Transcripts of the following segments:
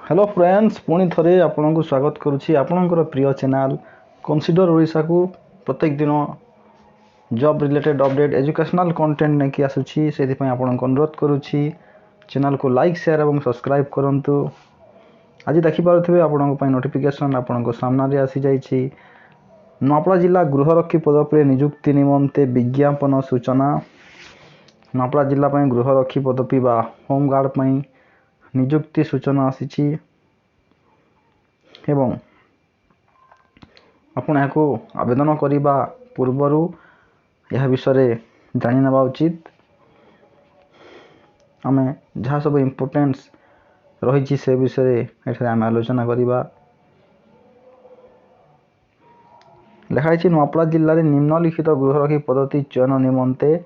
Hello friends पुणी थे आपन को स्वागत करुच्ची आपणकर प्रिय चैनल कनसीडर ओडिशा को प्रत्येक दिन job related update educational content नहीं आसूची से आपन को अनुरोध करुच्ची चैनल को लाइक शेयर और सब्सक्राइब करंतु। आज देखिपे आपण नोटिफिकेशन आपण को सामने आसी जाइए। नूआपड़ा जिला गृहरक्षी पद पर नियुक्ति निमंते विज्ञापन सूचना। नूआपड़ा जिला गृहरक्षी पदवी बा होमगार्ड नियुक्ति सूचना आसी एवं आपण यहाँ आवेदन करने पूर्वर यह विषय जानी नेबा उचित। आम जहाँ सब इम्पोर्टेंस रही से विषय आम आलोचना करवा। लिखाई नूआपड़ा जिले में निम्नलिखित गृहरक्षी पद्धति चयन निमंते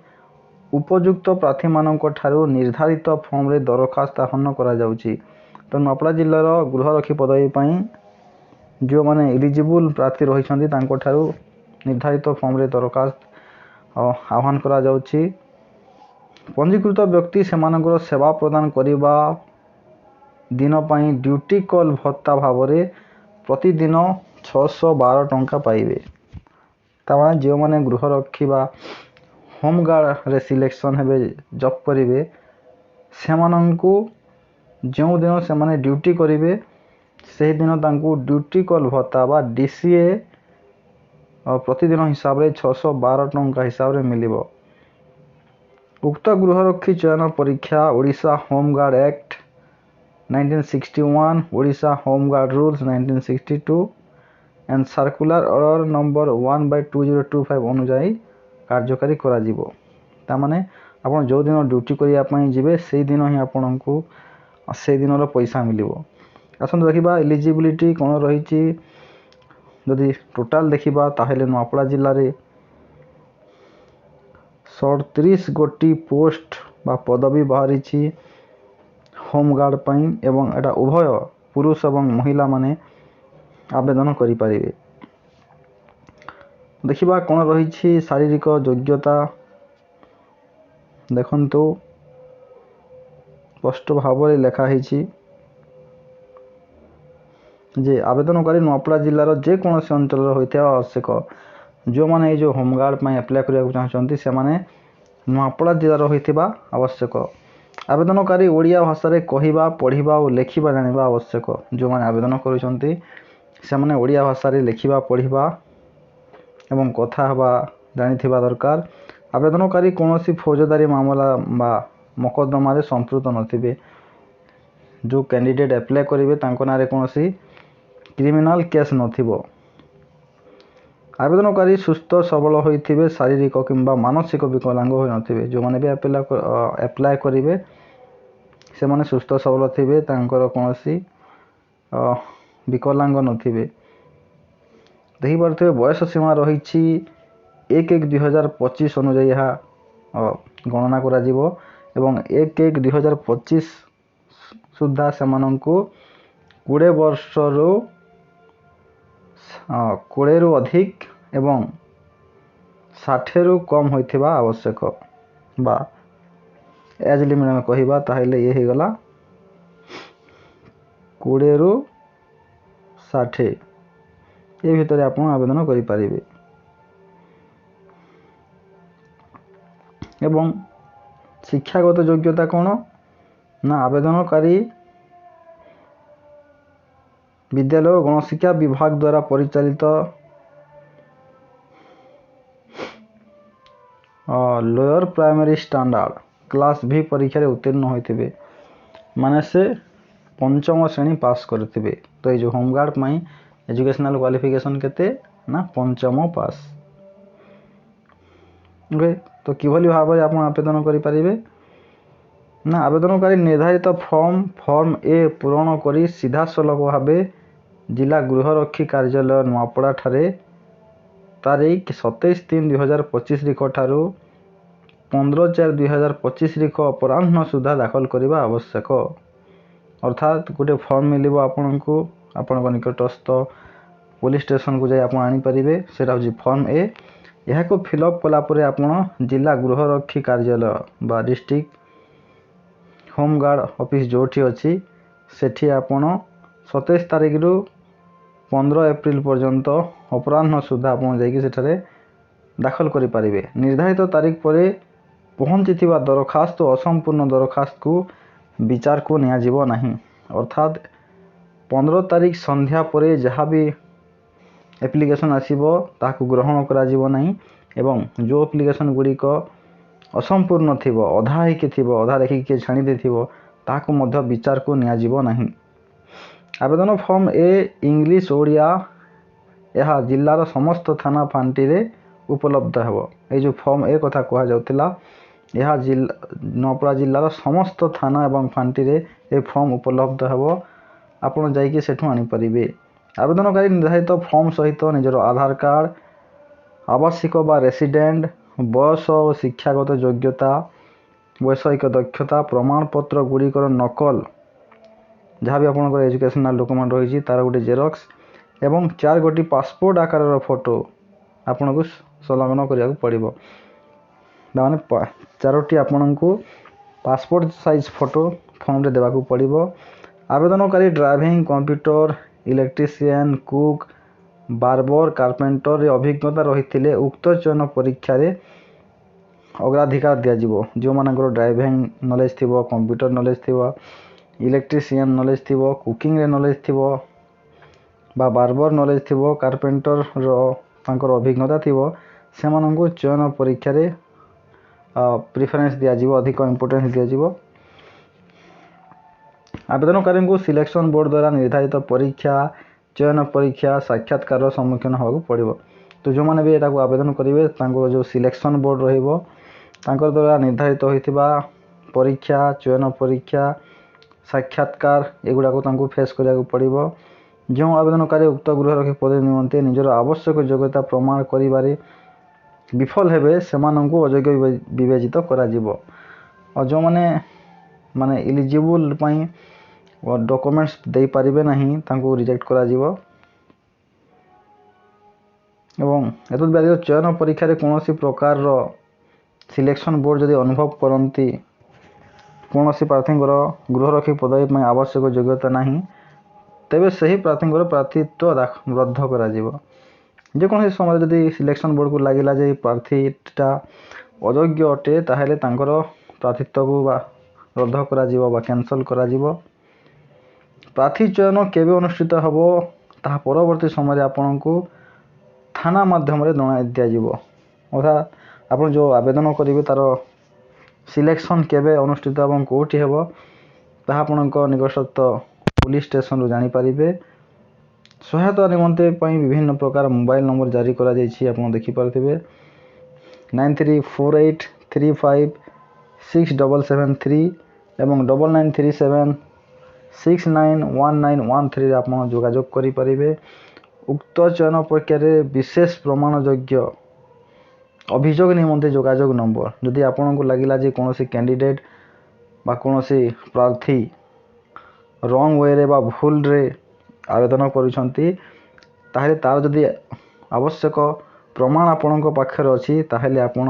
उपयुक्त प्रार्थी मानक ठारू निर्धारित फॉर्म रे दरखास्त आह्वान करा जाउची। तो नूआपड़ा जिलार गृहरक्षी पदवी जो माने एलिजिबल प्रार्थी रही ठारू निर्धारित फॉर्म रे दरखास्त आह्वान करा जाउची। पंजीकृत व्यक्ति सेमानकर सेवा प्रदान करिबा दिन पई ड्यूटी कॉल भत्ता भाव रे प्रतिदिन 612 टंका पाइबे। तावा जो माने गृहरक्षी बा होमगार्ड रे सिलेक्शन हेबे जॉब करिवे सेमानंकु जो दिन से माने ड्यूटी करिवे से दिन तांकु ड्यूटी कॉल भत्ता बा डीसीए प्रतिदिन हिसाब रे 612 टंका हिसाब रे मिलिबो। उक्त गृहरक्षी चयन परीक्षा Odisha home guard act 1961 Odisha home guard rules 1962 and circular order number 1/2025 अनुसार कार्यकारी करा जिवो। तामाने आपण जो दिन ड्यूटी करिया पई जिवे से दिन ही आपन को से दिन रो पैसा मिलिबो। आसन देखिबा एलिजिबिलिटी कोन रहिची। जदि टोटाल देखिबा ताहेले नूआपड़ा जिल्ला रे 37 गोटी पोस्ट बा पदवी बाहरिची होमगार्ड पई एवं एटा उभय पुरुष एवं महिला माने आवेदन करि परिबे। देखिबा कोन रहिछि शारीरिक योग्यता देखंतु स्पष्ट भाव में लिखा है जे आवेदनकारी नूआपड़ा जिलार जेकोसी अंचल होता आवश्यक। जो माने जो होमगार्ड एप्लाय करने चाहते से माने नूआपड़ा जिलार होता आवश्यक। आवेदनकारी ओडिया भाषा रे कहिबा पढ़िबा और लेखिबा जानिबा आवश्यक। जो माने आवेदन करुछंती से माने ओडिया भाषा रे लेखिबा पढ़िबा एवं कथा हवा जानिथिबा दरकार। आवेदनकारी कौनसी फौजदारी मामला बा मकदमा रे संपृक्त नथिबे। जो कैंडिडेट अप्लाई करेंगे तांको नारे कौनसी क्रिमिनल केस नथिबो। आवेदनकारी सुस्थ सबल होइथिबे शारीरिक किंबा मानसिक विकलांग होई नथिबे। जो माने भी अप्लाई करेंगे से माने सुस्थ सबल थिबे तांकर कौनसी विकलांग नथिबे। देखि पारथिबे बयस सीमा रहिछि 1/1/2025 अनुसार यह गणना करा जिवो एवं 1/1/2025 सुधा से 20 वर्ष रु 20 रु अधिक एवं 60 रु कम होइथिबा आवश्यक बा एज लिमिट में कहिबा ताहेले ये हे गला 20 रु 60 ये भितर आपण आवेदन करि परिबे। एवं शिक्षागत योग्यता कौन ना आवेदनकारी विद्यालय गणशिक्षा विभाग द्वारा परिचालित लोअर प्राइमरी स्टैंडर्ड क्लास भी परीक्षा रे उत्तीर्ण होइथिबे माने से पंचम श्रेणी पास करथिबे। तो ये जो होमगार्ड माई एजुकेशनल क्वालिफिकेशन केते ना पंचम पास। ओके तो किभली भाव में आप आवेदन करि परिबे ना आवेदनकारी निर्धारित फॉर्म ए पूरण करी सीधा सलख भाव जिला गृहरक्षी कार्यालय नूआपड़ा ठारे तारीख 27/3/2025 रिख ठारू 15/4/2025 रिख अपराह्न सुधा दाखल करने आवश्यक। अर्थात गोटे फॉर्म मिलिबो आपन को आपन निकटस्थ पुलिस स्टेशन को जाई आप आनी परिबे। सेटा होची फॉर्म ए। यह को फिलअप कलापर आपन जिला गृहरक्षी कार्यालय डिस्ट्रिक्ट होमगार्ड ऑफिस जोठी अच्छी सेठी आपण 27 ତାରିଖରୁ 15 ଏପ୍ରିଲ ପର୍ଯ୍ୟନ୍ତ ଅପରାହ୍ନ ସୁଦ୍ଧା ଆପଣ ଯାଇକି ସେଠାରେ ଦାଖଲ କରିପାରିବେ। ନିର୍ଦ୍ଧାରିତ ତାରିଖ ପରେ ପହଞ୍ଚିଥିବା ଦରଖାସ୍ତ ଓ ଅସମ୍ପୂର୍ଣ୍ଣ ଦରଖାସ୍ତକୁ ବିଚାରକୁ ନିଆଯିବ ନାହିଁ। ଅର୍ଥାତ୍ 15 ତାରିଖ ସନ୍ଧ୍ୟା ପରେ ଯାହା ବି ଆପ୍ଲିକେସନ୍ ଆସିବ ତାହାକୁ ଗ୍ରହଣ କରାଯିବ ନାହିଁ ଏବଂ ଯେଉଁ ଆପ୍ଲିକେସନ୍ ଗୁଡ଼ିକ ଅସମ୍ପୂର୍ଣ୍ଣ ଥିବ, ଅଧା ହେଇକି ଥିବ, ଅଧା ଲେଖିକି କିଏ ଛାଣି ଦେଇଥିବ ତାହାକୁ ମଧ୍ୟ ବିଚାରକୁ ନିଆଯିବ ନାହିଁ। ଆବେଦନ ଫର୍ମ ଏ ଇଂଲିଶ ଓଡ଼ିଆ ଏହା ଜିଲ୍ଲାର ସମସ୍ତ ଥାନା ଫାଣ୍ଡିରେ ଉପଲବ୍ଧ ହେବ। ଏଇ ଯେଉଁ ଫର୍ମ ଏ କଥା କୁହାଯାଉଥିଲା, ଏହା ନୂଆପଡ଼ା ଜିଲ୍ଲାର ସମସ୍ତ ଥାନା ଏବଂ ଫାଣ୍ଡିରେ ଏ ଫର୍ମ ଉପଲବ୍ଧ ହେବ। ଆପଣ ଯାଇକି ସେଠୁ ଆଣିପାରିବେ। ଆବେଦନକାରୀ ନିର୍ଦ୍ଧାରିତ ଫର୍ମ ସହିତ ନିଜର ଆଧାର କାର୍ଡ଼, ଆବାସିକ ବା ରେସିଡେଣ୍ଟ, ବୟସ ଓ ଶିକ୍ଷାଗତ ଯୋଗ୍ୟତା, ବୈଷୟିକ ଦକ୍ଷତା ପ୍ରମାଣପତ୍ର ଗୁଡ଼ିକର ନକଲ, ଯାହା ବି ଆପଣଙ୍କର ଏଜୁକେସନାଲ୍ ଡକୁମେଣ୍ଟ ରହିଛି ତାର ଗୋଟେ ଜେରକ୍ସ ଏବଂ 4 ଗୋଟି ପାସପୋର୍ଟ ଆକାରର ଫଟୋ ଆପଣଙ୍କୁ ସଂଲଗ୍ନ କରିବାକୁ ପଡ଼ିବ। ତାମାନେ 4ଟି ଆପଣଙ୍କୁ ପାସପୋର୍ଟ ସାଇଜ୍ ଫଟୋ ଫର୍ମରେ ଦେବାକୁ ପଡ଼ିବ। ଆବେଦନକାରୀ ଡ୍ରାଇଭିଂ, କମ୍ପ୍ୟୁଟର, ଇଲେକ୍ଟ୍ରିସିଆନ୍, କୁକ୍, ବାର୍ବର, କାର୍ପେଣ୍ଟରରେ ଅଭିଜ୍ଞତା ରହିଥିଲେ ଉକ୍ତ ଚୟନ ପରୀକ୍ଷାରେ ଅଗ୍ରାଧିକାର ଦିଆଯିବ। ଯେଉଁମାନଙ୍କର ଡ୍ରାଇଭିଂ ନଲେଜ୍ ଥିବ, କମ୍ପ୍ୟୁଟର ନଲେଜ୍ ଥିବ, ଇଲେକ୍ଟ୍ରିସିଆନ୍ ନଲେଜ୍ ଥିବ, କୁକିଂରେ ନଲେଜ୍ ଥିବ ବା ବାର୍ବର ନଲେଜ୍ ଥିବ, କାର୍ପେଣ୍ଟରର ତାଙ୍କର ଅଭିଜ୍ଞତା ଥିବ, ସେମାନଙ୍କୁ ଚୟନ ପରୀକ୍ଷାରେ ପ୍ରିଫରେନ୍ସ ଦିଆଯିବ, ଅଧିକ ଇମ୍ପୋର୍ଟାନ୍ସ ଦିଆଯିବ। ଆବେଦନକାରୀଙ୍କୁ ସିଲେକ୍ସନ୍ ବୋର୍ଡ଼ ଦ୍ୱାରା ନିର୍ଦ୍ଧାରିତ ପରୀକ୍ଷା, ଚୟନ ପରୀକ୍ଷା, ସାକ୍ଷାତକାରର ସମ୍ମୁଖୀନ ହେବାକୁ ପଡ଼ିବ। ତ ଯେଉଁମାନେ ବି ଏଟାକୁ ଆବେଦନ କରିବେ ତାଙ୍କର ଯେଉଁ ସିଲେକ୍ସନ୍ ବୋର୍ଡ଼ ରହିବ ତାଙ୍କର ଦ୍ୱାରା ନିର୍ଦ୍ଧାରିତ ହୋଇଥିବା ପରୀକ୍ଷା, ଚୟନ ପରୀକ୍ଷା, ସାକ୍ଷାତକାର ଏଗୁଡ଼ାକୁ ତାଙ୍କୁ ଫେସ୍ କରିବାକୁ ପଡ଼ିବ। ଯେଉଁ ଆବେଦନକାରୀ ଉକ୍ତ ଗୃହରକ୍ଷୀ ପଦବୀ ନିମନ୍ତେ ନିଜର ଆବଶ୍ୟକ ଯୋଗ୍ୟତା ପ୍ରମାଣ କରିବାରେ ବିଫଳ ହେବେ ସେମାନଙ୍କୁ ଅଯୋଗ୍ୟ ବିବେଚିତ କରାଯିବ। ଆଉ ଯେଉଁମାନେ ଇଲିଜିବୁଲ୍ ପାଇଁ ଡକୁମେଣ୍ଟସ୍ ଦେଇପାରିବେ ନାହିଁ ତାଙ୍କୁ ରିଜେକ୍ଟ କରାଯିବ। ଏବଂ ଏତଦ୍ ବ୍ୟତୀତ ଚୟନ ପରୀକ୍ଷାରେ କୌଣସି ପ୍ରକାରର ସିଲେକ୍ସନ୍ ବୋର୍ଡ଼ ଯଦି ଅନୁଭବ କରନ୍ତି କୌଣସି ପ୍ରାର୍ଥୀଙ୍କର ଗୃହରକ୍ଷୀ ପଦବୀ ପାଇଁ ଆବଶ୍ୟକ ଯୋଗ୍ୟତା ନାହିଁ, ତେବେ ସେହି ପ୍ରାର୍ଥୀଙ୍କର ପ୍ରାର୍ଥୀତ୍ୱ ରଦ୍ଦ କରାଯିବ। ଯେକୌଣସି ସମୟରେ ଯଦି ସିଲେକ୍ସନ୍ ବୋର୍ଡ଼କୁ ଲାଗିଲା ଯେ ପ୍ରାର୍ଥୀଟା ଅଯୋଗ୍ୟ ଅଟେ ତାହେଲେ ତାଙ୍କର ପ୍ରାର୍ଥୀତ୍ୱକୁ ରଦ୍ଦ କରାଯିବ ବା କ୍ୟାନସଲ୍ କରାଯିବ। ପ୍ରାର୍ଥୀ ଚୟନ କେବେ ଅନୁଷ୍ଠିତ ହେବ ତାହା ପରବର୍ତ୍ତୀ ସମୟରେ ଆପଣଙ୍କୁ ଥାନା ମାଧ୍ୟମରେ ଜଣାଇ ଦିଆଯିବ। ଅର୍ଥାତ୍ ଆପଣ ଯେଉଁ ଆବେଦନ କରିବେ ତା'ର ସିଲେକ୍ସନ୍ କେବେ ଅନୁଷ୍ଠିତ ଏବଂ କେଉଁଠି ହେବ ତାହା ଆପଣଙ୍କ ନିକଟସ୍ଥ ପୁଲିସ୍ ଷ୍ଟେସନରୁ ଜାଣିପାରିବେ। ସହାୟତା ନିମନ୍ତେ ପାଇଁ ବିଭିନ୍ନ ପ୍ରକାର ମୋବାଇଲ୍ ନମ୍ବର ଜାରି କରାଯାଇଛି, ଆପଣ ଦେଖିପାରୁଥିବେ। 9348356773 ଏବଂ 9937691913ରେ ଆପଣ ଯୋଗାଯୋଗ କରିପାରିବେ। ଉକ୍ତ ଚୟନ ପ୍ରକ୍ରିୟାରେ ବିଶେଷ ପ୍ରମାଣଯୋଗ୍ୟ ଅଭିଯୋଗ ନିମନ୍ତେ ଯୋଗାଯୋଗ ନମ୍ବର, ଯଦି ଆପଣଙ୍କୁ ଲାଗିଲା ଯେ କୌଣସି କ୍ୟାଣ୍ଡିଡେଟ୍ ବା କୌଣସି ପ୍ରାର୍ଥୀ ରଙ୍ଗ ୱେରେ ବା ଭୁଲରେ ଆବେଦନ କରୁଛନ୍ତି ତାହେଲେ ତା'ର ଯଦି ଆବଶ୍ୟକ ପ୍ରମାଣ ଆପଣଙ୍କ ପାଖରେ ଅଛି ତାହେଲେ ଆପଣ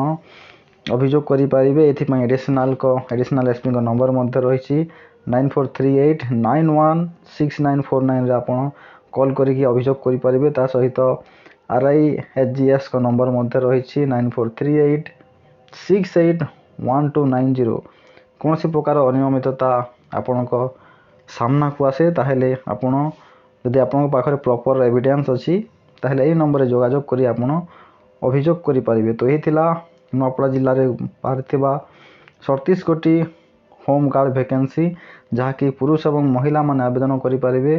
ଅଭିଯୋଗ କରିପାରିବେ। ଏଥିପାଇଁ ଆଡ଼ିସନାଲ୍ ଏସ୍ପିଙ୍କ ନମ୍ବର ମଧ୍ୟ ରହିଛି 9438916949ରେ ଆପଣ କଲ୍ କରିକି ଅଭିଯୋଗ କରିପାରିବେ। ତା ସହିତ RIHGSଙ୍କ ନମ୍ବର ମଧ୍ୟ ରହିଛି 9438681290। କୌଣସି ପ୍ରକାର ଅନିୟମିତତା ଆପଣଙ୍କ ସାମ୍ନାକୁ ଆସେ ତାହେଲେ ଆପଣ ଯଦି ଆପଣଙ୍କ ପାଖରେ ପ୍ରପର୍ ଏଭିଡେନ୍ସ ଅଛି ତାହେଲେ ଏହି ନମ୍ବରରେ ଯୋଗାଯୋଗ କରି ଆପଣ ଅଭିଯୋଗ କରିପାରିବେ। ତ ଏହି ଥିଲା ନୂଆପଡ଼ା ଜିଲ୍ଲାରେ ବାହାରିଥିବା 37 ଗୋଟି ହୋମ୍ ଗାର୍ଡ଼ ଭ୍ୟାକେନ୍ସି, ଯାହାକି ପୁରୁଷ ଏବଂ ମହିଳାମାନେ ଆବେଦନ କରିପାରିବେ।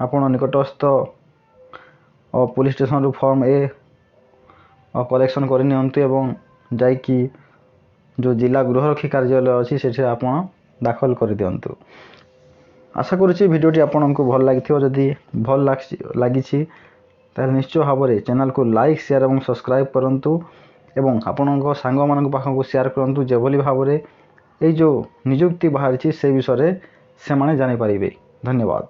ଆପଣ ନିକଟସ୍ଥ ପୁଲିସ୍ ଷ୍ଟେସନରୁ ଫର୍ମ ଏ କଲେକ୍ସନ୍ କରିନିଅନ୍ତୁ ଏବଂ ଯାଇକି ଯେଉଁ ଜିଲ୍ଲା ଗୃହରକ୍ଷୀ କାର୍ଯ୍ୟାଳୟ ଅଛି ସେଠି ଆପଣ ଦାଖଲ କରିଦିଅନ୍ତୁ। ଆଶା କରୁଛି ଭିଡ଼ିଓଟି ଆପଣଙ୍କୁ ଭଲ ଲାଗିଥିବ। ଯଦି ଭଲ ଲାଗିଛି ତାହେଲେ ନିଶ୍ଚୟ ଭାବରେ ଚ୍ୟାନେଲକୁ ଲାଇକ୍, ସେୟାର ଏବଂ ସବସ୍କ୍ରାଇବ୍ କରନ୍ତୁ ଏବଂ ଆପଣଙ୍କ ସାଙ୍ଗମାନଙ୍କ ପାଖକୁ ସେୟାର କରନ୍ତୁ, ଯେଭଳି ଭାବରେ ଏଇ ଯେଉଁ ନିଯୁକ୍ତି ବାହାରିଛି ସେ ବିଷୟରେ ସେମାନେ ଜାଣିପାରିବେ। ଧନ୍ୟବାଦ।